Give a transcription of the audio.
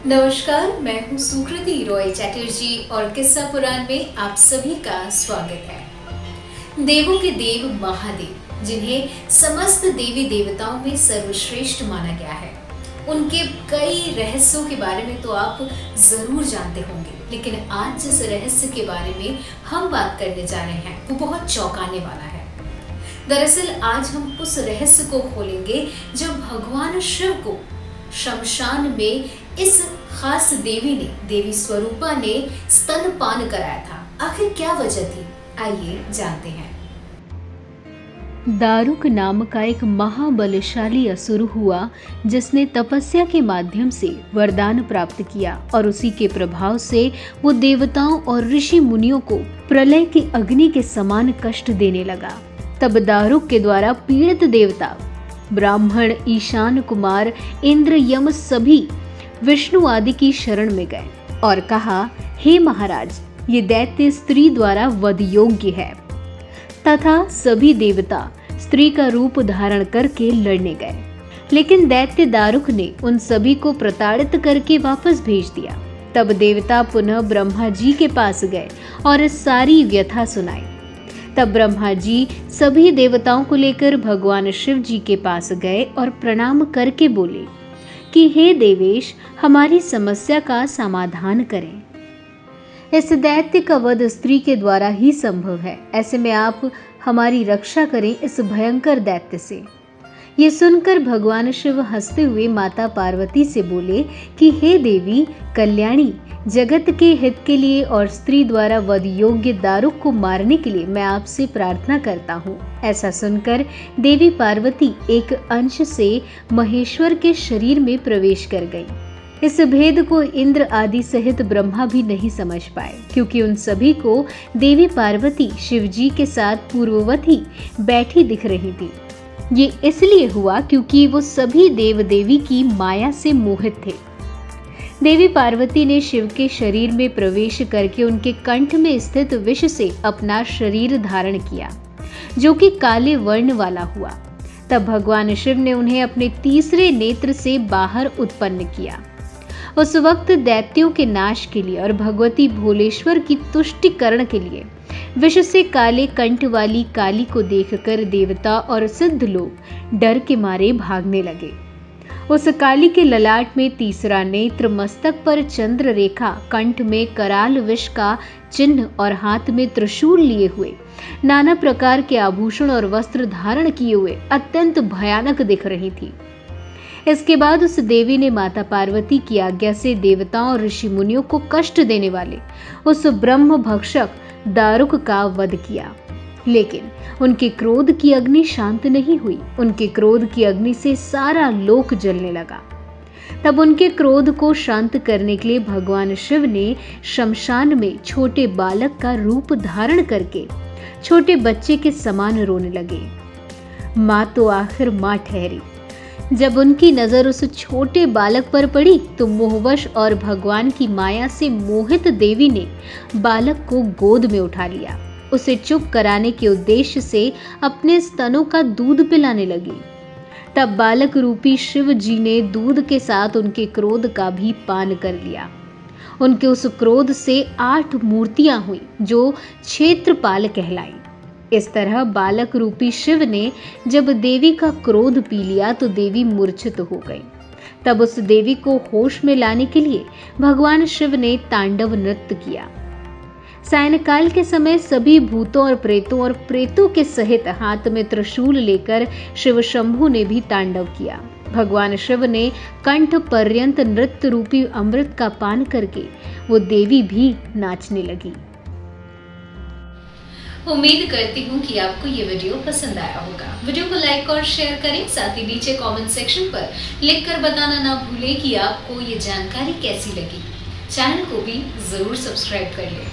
नमस्कार, मैं हूँ सुकृति रॉय चैटर्जी और किस्सा पुराण में आप सभी का स्वागत है। देवों के देव महादेव, जिन्हें समस्त देवी देवताओं में सर्वश्रेष्ठ माना गया है, उनके कई रहस्यों के बारे में तो आप जरूर जानते होंगे, लेकिन आज जिस रहस्य के बारे में हम बात करने जा रहे हैं वो बहुत चौंकाने वाला है। दरअसल आज हम उस रहस्य को खोलेंगे जब भगवान शिव को शमशान में इस खास देवी स्वरूपा ने स्तनपान कराया था। आखिर क्या वजह थी, आइए जानते हैं। दारुक नाम का एक महाबलशाली असुर हुआ जिसने तपस्या के माध्यम से वरदान प्राप्त किया और उसी के प्रभाव से वो देवताओं और ऋषि मुनियों को प्रलय की अग्नि के समान कष्ट देने लगा। तब दारुक के द्वारा पीड़ित देवता ब्राह्मण, ईशान कुमार, इंद्र, यम सभी विष्णु आदि की शरण में गए और कहा, हे महाराज, ये दैत्य स्त्री द्वारा वध योग्य है। तथा सभी देवता स्त्री का रूप धारण करके लड़ने गए, लेकिन दैत्य दारुक ने उन सभी को प्रताड़ित करके वापस भेज दिया। तब देवता पुनः ब्रह्मा जी के पास गए और इस सारी व्यथा सुनाई। तब ब्रह्मा जी सभी देवताओं को लेकर भगवान शिव जी के पास गए और प्रणाम करके बोले कि हे देवेश, हमारी समस्या का समाधान करें। इस दैत्य का वध स्त्री के द्वारा ही संभव है, ऐसे में आप हमारी रक्षा करें इस भयंकर दैत्य से। ये सुनकर भगवान शिव हंसते हुए माता पार्वती से बोले कि हे देवी कल्याणी, जगत के हित के लिए और स्त्री द्वारा वध योग्य दारुक को मारने के लिए मैं आपसे प्रार्थना करता हूँ। ऐसा सुनकर देवी पार्वती एक अंश से महेश्वर के शरीर में प्रवेश कर गई। इस भेद को इंद्र आदि सहित ब्रह्मा भी नहीं समझ पाए, क्योंकि उन सभी को देवी पार्वती शिव जी के साथ पूर्ववत ही बैठी दिख रही थी। ये इसलिए हुआ क्योंकि वो सभी देव देवी की माया से मोहित थे। देवी पार्वती ने शिव के शरीर में प्रवेश करके उनके कंठ में स्थित विष से अपना शरीर धारण किया, जो कि काले वर्ण वाला हुआ। तब भगवान शिव ने उन्हें अपने तीसरे नेत्र से बाहर उत्पन्न किया। उस वक्त दैत्यों के नाश के लिए और भगवती भोलेश्वर की तुष्टिकरण के लिए विष से काले कंठ वाली काली को देखकर देवता और सिद्ध लोग डर के मारे भागने लगे। उस काली के ललाट में तीसरा नेत्र, मस्तक पर चंद्र रेखा, कंठ में कराल विष का चिन्ह और हाथ में त्रिशूल लिए हुए, नाना प्रकार के आभूषण और वस्त्र धारण किए हुए अत्यंत भयानक दिख रही थी। इसके बाद उस देवी ने माता पार्वती की आज्ञा से देवताओं और ऋषि मुनियों को कष्ट देने वाले उस ब्रह्म भक्षक दारुक का वध किया। लेकिन उनके क्रोध की अग्नि शांत नहीं हुई। उनके क्रोध की अग्नि से सारा लोक जलने लगा। तब उनके क्रोध को शांत करने के लिए भगवान शिव ने शमशान में छोटे बालक का रूप धारण करके छोटे बच्चे के समान रोने लगे। माँ तो आखिर माँ ठहरी। जब उनकी नजर उस छोटे बालक पर पड़ी तो मोहवश और भगवान की माया से मोहित देवी ने बालक को गोद में उठा लिया। उसे चुप कराने के उद्देश्य से अपने स्तनों का दूध पिलाने लगी। तब बालक रूपी शिव जी ने दूध के साथ उनके क्रोध का भी पान कर लिया। उनके उस क्रोध से 8 मूर्तियां हुई जो क्षेत्रपाल कहलाई। इस तरह बालक रूपी शिव ने जब देवी का क्रोध पी लिया तो देवी मूर्छित हो गई। तब उस देवी को होश में लाने के लिए भगवान शिव ने तांडव नृत्य किया। सायंकाल के समय सभी भूतों और प्रेतों के सहित हाथ में त्रिशूल लेकर शिव शंभु ने भी तांडव किया। भगवान शिव ने कंठ पर्यंत नृत्य रूपी अमृत का पान करके वो देवी भी नाचने लगी। उम्मीद करती हूँ कि आपको ये वीडियो पसंद आया होगा। वीडियो को लाइक और शेयर करें, साथ ही नीचे कमेंट सेक्शन पर लिखकर बताना ना भूलें कि आपको ये जानकारी कैसी लगी। चैनल को भी जरूर सब्सक्राइब कर लें।